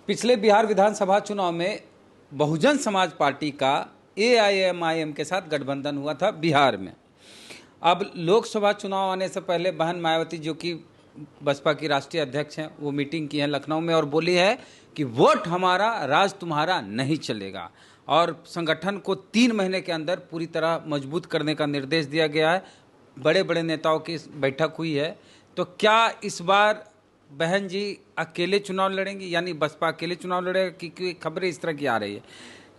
पिछले बिहार विधानसभा चुनाव में बहुजन समाज पार्टी का एआईएमआईएम के साथ गठबंधन हुआ था बिहार में। अब लोकसभा चुनाव आने से पहले बहन मायावती, जो कि बसपा की राष्ट्रीय अध्यक्ष हैं, वो मीटिंग की है लखनऊ में और बोली है कि वोट हमारा, राज तुम्हारा नहीं चलेगा। और संगठन को 3 महीने के अंदर पूरी तरह मजबूत करने का निर्देश दिया गया है। बड़े बड़े नेताओं की बैठक हुई है। तो क्या इस बार बहन जी अकेले चुनाव लड़ेंगी, यानी बसपा अकेले चुनाव लड़ेगा? क्योंकि खबरें इस तरह की आ रही है।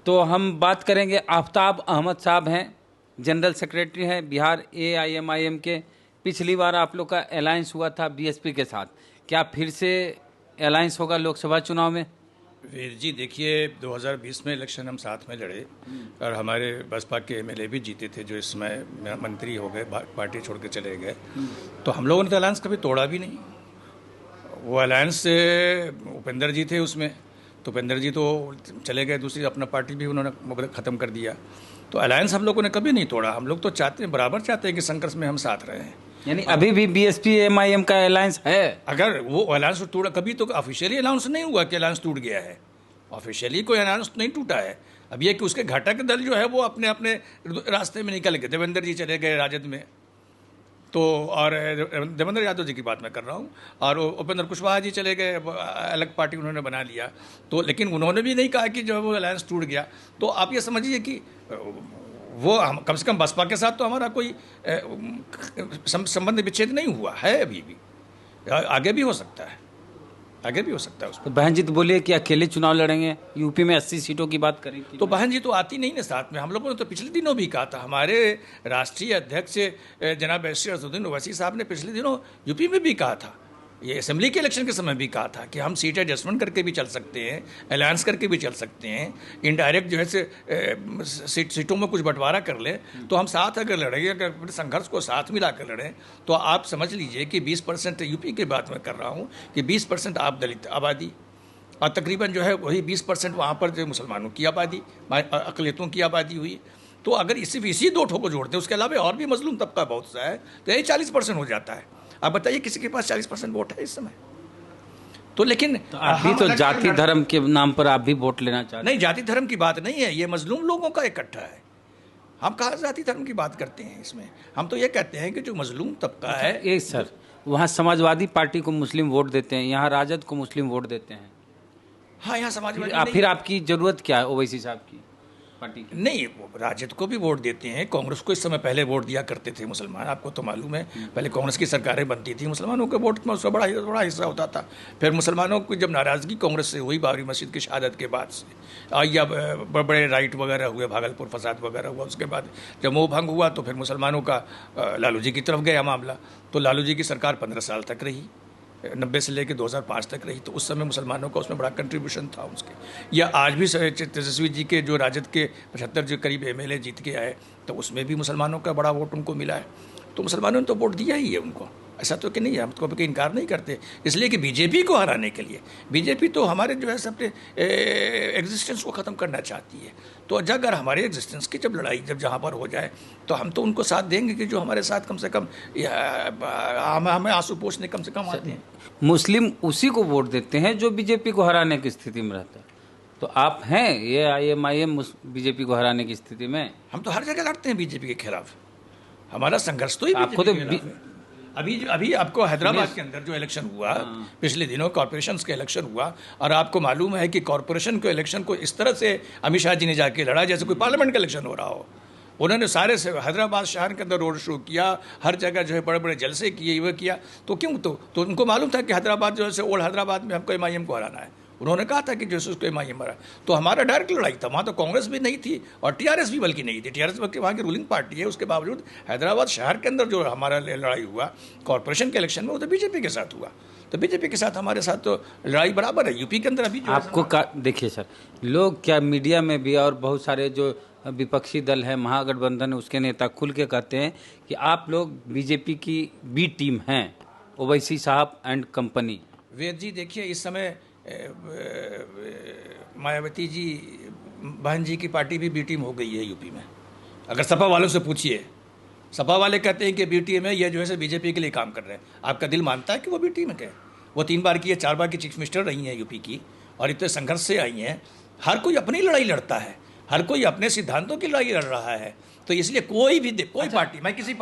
तो हम बात करेंगे, आफ्ताब अहमद साहब हैं, जनरल सेक्रेटरी हैं बिहार एआईएमआईएम के। पिछली बार आप लोग का अलायंस हुआ था बीएसपी के साथ, क्या फिर से अलायंस होगा लोकसभा चुनाव में? वीर जी देखिए, 2020 में इलेक्शन हम साथ में लड़े और हमारे बसपा के एमएलए भी जीते थे, जो इस समय मंत्री हो गए, पार्टी छोड़ के चले गए। तो हम लोगों ने तो अलायंस कभी तोड़ा भी नहीं। वो अलायंस उपेंद्र जी थे उसमें, तो उपेंद्र जी तो चले गए, दूसरी अपना पार्टी भी उन्होंने ख़त्म कर दिया। तो अलायंस हम लोगों ने कभी नहीं तोड़ा। हम लोग तो चाहते हैं, बराबर चाहते हैं कि संघर्ष में हम साथ रहें। यानी अभी भी बीएसपी एमआईएम का अलायंस है? अगर वो अलायंस टूटा, कभी तो ऑफिशियली अनाउंस नहीं हुआ कि अलायंस टूट गया है। ऑफिशियली कोई अनाउंस नहीं टूटा है। अब ये कि उसके घटक दल जो है वो अपने अपने रास्ते में निकल गए। देवेंद्र जी चले गए राजद में, तो और देवेंद्र यादव जी की बात मैं कर रहा हूँ, और उपेंद्र कुशवाहा जी चले गए, अलग पार्टी उन्होंने बना लिया। तो लेकिन उन्होंने भी नहीं कहा कि जो वो अलायंस टूट गया। तो आप ये समझिए कि वो हम कम से कम बसपा के साथ तो हमारा कोई संबंध विच्छेद नहीं हुआ है। अभी भी आगे भी हो सकता है, आगे भी हो सकता है। तो बहन जी तो बोलिए कि अकेले चुनाव लड़ेंगे, यूपी में 80 सीटों की बात करें तो बहन जी तो आती नहीं ना साथ में। हम लोगों ने तो पिछले दिनों भी कहा था, हमारे राष्ट्रीय अध्यक्ष जनाब एससी असदुद्दीन ओवैसी साहब ने पिछले दिनों यूपी में भी कहा था, ये असेंबली के इलेक्शन के समय भी कहा था कि हम सीट एडजस्टमेंट करके भी चल सकते हैं, अलायंस करके भी चल सकते हैं, इनडायरेक्ट जो है से सीटों में कुछ बंटवारा कर ले, तो हम साथ अगर लड़ेंगे, अगर संघर्ष को साथ मिला कर लड़ें, तो आप समझ लीजिए कि 20% यूपी की बात मैं कर रहा हूँ कि 20% आप दलित आबादी और तकरीबन जो है वही 20% वहाँ पर जो मुसलमानों की आबादी, अक़लियतों की आबादी हुई। तो अगर सिर्फ इसी दो ठो को जोड़ते हैं, उसके अलावा और भी मजलूम तबका बहुत सा है, तो यही 40% हो जाता है। आप बताइए किसी के पास 40% वोट है इस समय? तो लेकिन तो अभी तो जाति धर्म के नाम पर आप भी वोट लेना चाहते हैं? नहीं, जाति धर्म की बात नहीं है, ये मजलूम लोगों का इकट्ठा है। हम कहाँ जाति धर्म की बात करते हैं इसमें? हम तो ये कहते हैं कि जो मजलूम तबका है। ये सर, वहाँ समाजवादी पार्टी को मुस्लिम वोट देते हैं, यहाँ राजद को मुस्लिम वोट देते हैं। हाँ, यहाँ समाजवादी फिर आपकी जरूरत क्या है ओवैसी साहब की पार्टी की? नहीं, राजद को भी वोट देते हैं, कांग्रेस को इस समय पहले वोट दिया करते थे मुसलमान, आपको तो मालूम है। पहले कांग्रेस की सरकारें बनती थी, मुसलमानों के वोट में उसका बड़ा हिस्सा होता था। फिर मुसलमानों की जब नाराज़गी कांग्रेस से हुई बाबरी मस्जिद की शहादत के बाद से, या बड़े राइट वगैरह हुए, भागलपुर फसाद वगैरह हुआ, उसके बाद जब मोह भंग हुआ तो फिर मुसलमानों का लालू जी की तरफ गया मामला। तो लालू जी की सरकार 15 साल तक रही, 90 से लेकर 2005 तक रही। तो उस समय मुसलमानों का उसमें बड़ा कंट्रीब्यूशन था उसके। या आज भी तेजस्वी जी के जो राजद के 75 जो करीब एमएलए जीत के आए, तो उसमें भी मुसलमानों का बड़ा वोट उनको मिला है। तो मुसलमानों ने तो वोट दिया ही है उनको, ऐसा तो कि नहीं है, हम तो कभी इनकार नहीं करते। इसलिए कि बीजेपी को हराने के लिए, बीजेपी तो हमारे जो है अपने एग्जिस्टेंस को ख़त्म करना चाहती है। तो अगर हमारे एग्जिस्टेंस की जब लड़ाई जब जहाँ पर हो जाए, तो हम तो उनको साथ देंगे कि जो हमारे साथ कम से कम हमें आंसू पोंछने कम से कम आते हैं। मुस्लिम उसी को वोट देते हैं जो बीजेपी को हराने की स्थिति में रहता है। तो आप हैं ये आईएमआईएम बीजेपी को हराने की स्थिति में? हम तो हर जगह लड़ते हैं बीजेपी के खिलाफ। हमारा संघर्ष तो ही आपको तो अभी आपको हैदराबाद के अंदर जो इलेक्शन हुआ, पिछले दिनों कॉर्पोरेशन का इलेक्शन हुआ, और आपको मालूम है कि कॉर्पोरेशन के इलेक्शन को इस तरह से अमित शाह जी ने जाके लड़ा जैसे कोई पार्लियामेंट का इलेक्शन हो रहा हो। उन्होंने सारे से हैदराबाद शहर के अंदर रोड शो किया, हर जगह जो है बड़े बड़े जलसे किए, ये किया। तो क्यों? तो उनको मालूम था कि हैदराबाद जो है ओल्ड हैदराबाद में हमको एमआईएम को हराना है। उन्होंने कहा था कि जैसे उसको एमआईएम हरा। तो हमारा डायरेक्ट लड़ाई था, वहाँ तो कांग्रेस भी नहीं थी और टीआरएस भी बल्कि नहीं थी। टीआरएस बल्कि वहाँ की रूलिंग पार्टी है, उसके बावजूद हैदराबाद शहर के अंदर जो हमारा लड़ाई हुआ कॉर्पोरेशन के इलेक्शन में, वो तो बीजेपी के साथ हुआ। तो बीजेपी के साथ हमारे साथ तो लड़ाई बराबर है। यूपी के अंदर अभी आपको देखिए सर, लोग क्या मीडिया में भी और बहुत सारे जो विपक्षी दल है, महागठबंधन, उसके नेता खुल के कहते हैं कि आप लोग बीजेपी की बी टीम हैं, ओवैसी साहब एंड कंपनी। वेद जी देखिए, इस समय मायावती जी, बहन जी की पार्टी भी बी टीम हो गई है यूपी में। अगर सपा वालों से पूछिए, सपा वाले कहते हैं कि बी टीम है, ये जो है बीजेपी के लिए काम कर रहे हैं। आपका दिल मानता है कि वो बी टीम है? वो 3 बार की या 4 बार की चीफ मिनिस्टर रही हैं यूपी की, और इतने संघर्ष से आई हैं, हर कोई अपनी लड़ाई लड़ता है, हर कोई अपने सिद्धांतों की लड़ाई लड़ रहा है। तो इसलिए कोई पार्टी, मैं किसी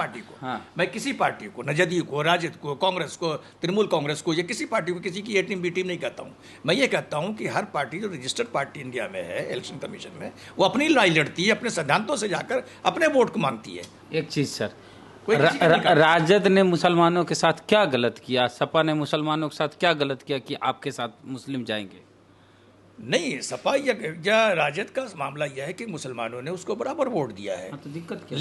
पार्टी को न जदयू को, राजद को, कांग्रेस को, तृणमूल कांग्रेस को, या किसी पार्टी को किसी की ए टीम बी टीम नहीं कहता हूँ। मैं ये कहता हूँ कि हर पार्टी जो रजिस्टर्ड पार्टी इंडिया में है इलेक्शन कमीशन में, वो अपनी लड़ाई लड़ती है, अपने सिद्धांतों से जाकर अपने वोट को मांगती है। एक चीज़ सर, राजद ने मुसलमानों के साथ क्या गलत किया, सपा ने मुसलमानों के साथ क्या गलत किया कि आपके साथ मुस्लिम जाएंगे? नहीं, सपा या राजद का मामला यह है कि मुसलमानों ने उसको बराबर वोट दिया है। तो दिक्कत क्या?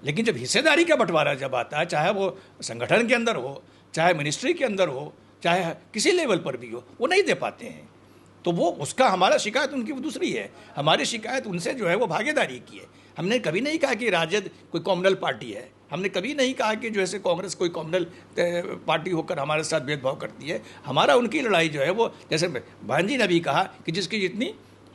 लेकिन जब हिस्सेदारी का बंटवारा जब आता है, चाहे वो संगठन के अंदर हो, चाहे मिनिस्ट्री के अंदर हो, चाहे किसी लेवल पर भी हो, वो नहीं दे पाते हैं। तो वो उसका हमारा शिकायत उनकी दूसरी है, हमारी शिकायत उनसे जो है वो भागीदारी की है। हमने कभी नहीं कहा कि राजद कोई कॉम्युनल पार्टी है, हमने कभी नहीं कहा कि जो ऐसे कांग्रेस कोई कॉम्युनल पार्टी होकर हमारे साथ भेदभाव करती है। हमारा उनकी लड़ाई जो है वो, जैसे बहन जी ने भी कहा कि जिसकी जितनी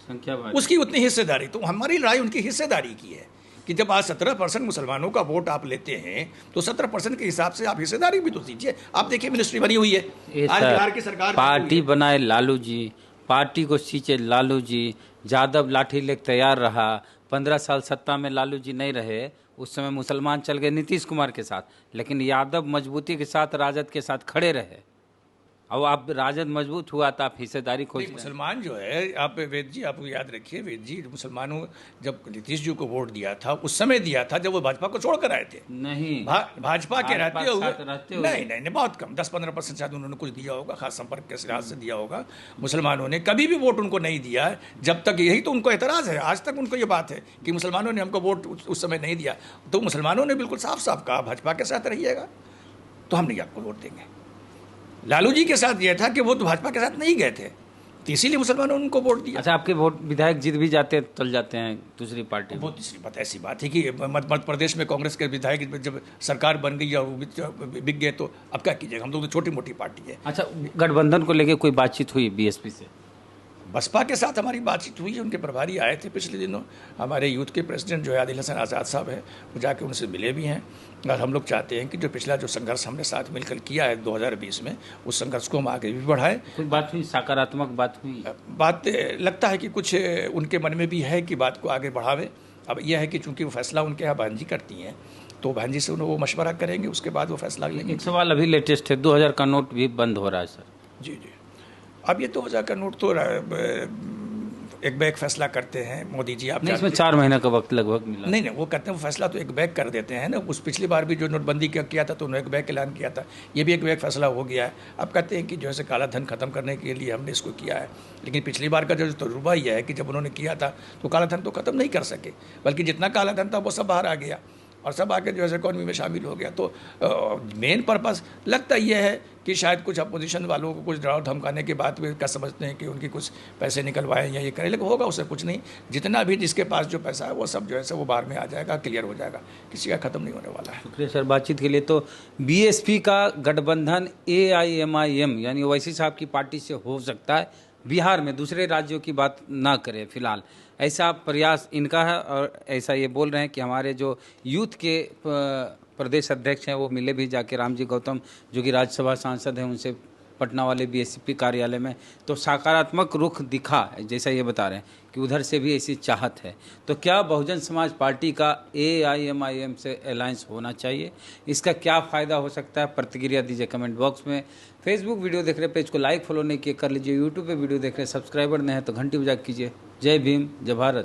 संख्या उसकी उतनी हिस्सेदारी, तो हमारी लड़ाई उनकी हिस्सेदारी की है कि जब आज 17% मुसलमानों का वोट आप लेते हैं तो 17% के हिसाब से आप हिस्सेदारी भी तो दीजिए। आप देखिए मिनिस्ट्री बनी हुई है, आज बिहार की सरकार पार्टी बनाए लालू जी, पार्टी को सींचे लालू जी, यादव लाठी लेकर तैयार रहा, 15 साल सत्ता में लालू जी नहीं रहे, उस समय मुसलमान चल गए नीतीश कुमार के साथ, लेकिन यादव मजबूती के साथ राजद के साथ खड़े रहे। अब आप राजद मजबूत हुआ तो आप हिस्सेदारी खोज। मुसलमान जो है, आप वेद जी आप याद रखिए, वेद जी मुसलमानों जब नीतीश जी को वोट दिया था उस समय दिया था जब वो भाजपा को छोड़कर आए थे। नहीं, भाजपा के रहते हुए नहीं, बहुत कम 10-15% शायद उन्होंने कुछ दिया होगा, खास संपर्क के लिहाज से दिया होगा। मुसलमानों ने कभी भी वोट उनको नहीं दिया है जब तक, यही तो उनको एतराज़ है, आज तक उनको ये बात है कि मुसलमानों ने हमको वोट उस समय नहीं दिया। तो मुसलमानों ने बिल्कुल साफ साफ कहा भाजपा के साथ रहिएगा तो हम नहीं आपको वोट देंगे। लालू जी के साथ यह था कि वो तो भाजपा के साथ नहीं गए थे, तो इसीलिए मुसलमानों ने उनको वोट दिया। अच्छा, आपके वोट विधायक जीत भी जाते हैं, चल जाते हैं दूसरी पार्टी। वो तीसरी बात ऐसी बात है कि मध्य प्रदेश में कांग्रेस के विधायक जब सरकार बन गई या बिक गए तो अब क्या कीजिएगा, हम लोग तो छोटी मोटी पार्टी है। अच्छा, गठबंधन को लेकर कोई बातचीत हुई बीएसपी से? बसपा के साथ हमारी बातचीत हुई है, उनके प्रभारी आए थे पिछले दिनों, हमारे यूथ के प्रेसिडेंट जो है आदिल हसन आज़ाद साहब है, वो जाके उनसे मिले भी हैं। और हम लोग चाहते हैं कि जो पिछला जो संघर्ष हमने साथ मिलकर किया है 2020 में, उस संघर्ष को हम आगे भी बढ़ाएं। कोई बात हुई, सकारात्मक बात हुई? बात लगता है कि कुछ उनके मन में भी है कि बात को आगे बढ़ावे। अब यह है कि चूंकि वो फैसला उनके यहाँ बहन जी करती हैं, तो बहन जी से उन्हें वो मशवरा करेंगे, उसके बाद वो फैसला लेंगे। एक सवाल अभी लेटेस्ट है, 2000 का नोट भी बंद हो रहा है सर। जी। अब ये 2000 का नोट तो एक बैग फैसला करते हैं मोदी जी। आप नहीं, इसमें 4 महीने का वक्त लगभग मिला। नहीं, वो कहते हैं वो फैसला तो एक बैग कर देते हैं ना। उस पिछली बार भी जो नोटबंदी किया था तो उन्होंने एक बैग ऐलान किया था, ये भी एक बैग फैसला हो गया है। अब कहते हैं कि जो है काला धन खत्म करने के लिए हमने इसको किया है, लेकिन पिछली बार का जो तजुर्बा यह है कि जब उन्होंने किया था तो काला धन तो खत्म नहीं कर सके, बल्कि जितना काला धन था वो सब बाहर आ गया और सब आके जो है इकॉनमी में शामिल हो गया। तो मेन पर्पस लगता यह है कि शायद कुछ अपोजिशन वालों को कुछ डराव धमकाने के बाद भी क्या समझते हैं कि उनकी कुछ पैसे निकलवाएं या ये करें, लेकिन होगा उससे कुछ नहीं। जितना भी जिसके पास जो पैसा है वो सब जो है वो बाहर में आ जाएगा, क्लियर हो जाएगा, किसी का ख़त्म नहीं होने वाला है। शुक्रिया सर बातचीत के लिए। तो बीएसपी का गठबंधन AIMIM यानी ओवैसी साहब की पार्टी से हो सकता है बिहार में, दूसरे राज्यों की बात ना करें फिलहाल, ऐसा प्रयास इनका है। और ऐसा ये बोल रहे हैं कि हमारे जो यूथ के प्रदेश अध्यक्ष हैं वो मिले भी जाके, रामजी गौतम जो कि राज्यसभा सांसद हैं, उनसे पटना वाले बीएसपी कार्यालय में, तो सकारात्मक रुख दिखा, जैसा ये बता रहे हैं कि उधर से भी ऐसी चाहत है। तो क्या बहुजन समाज पार्टी का AIMIM से अलायंस होना चाहिए? इसका क्या फ़ायदा हो सकता है? प्रतिक्रिया दीजिए कमेंट बॉक्स में। फेसबुक वीडियो देख रहे पेज को लाइक फॉलो नहीं किए कर लीजिए, यूट्यूब पे वीडियो देख रहे सब्सक्राइबर नहीं है तो घंटी बजा कीजिए। जय भीम, जय भारत।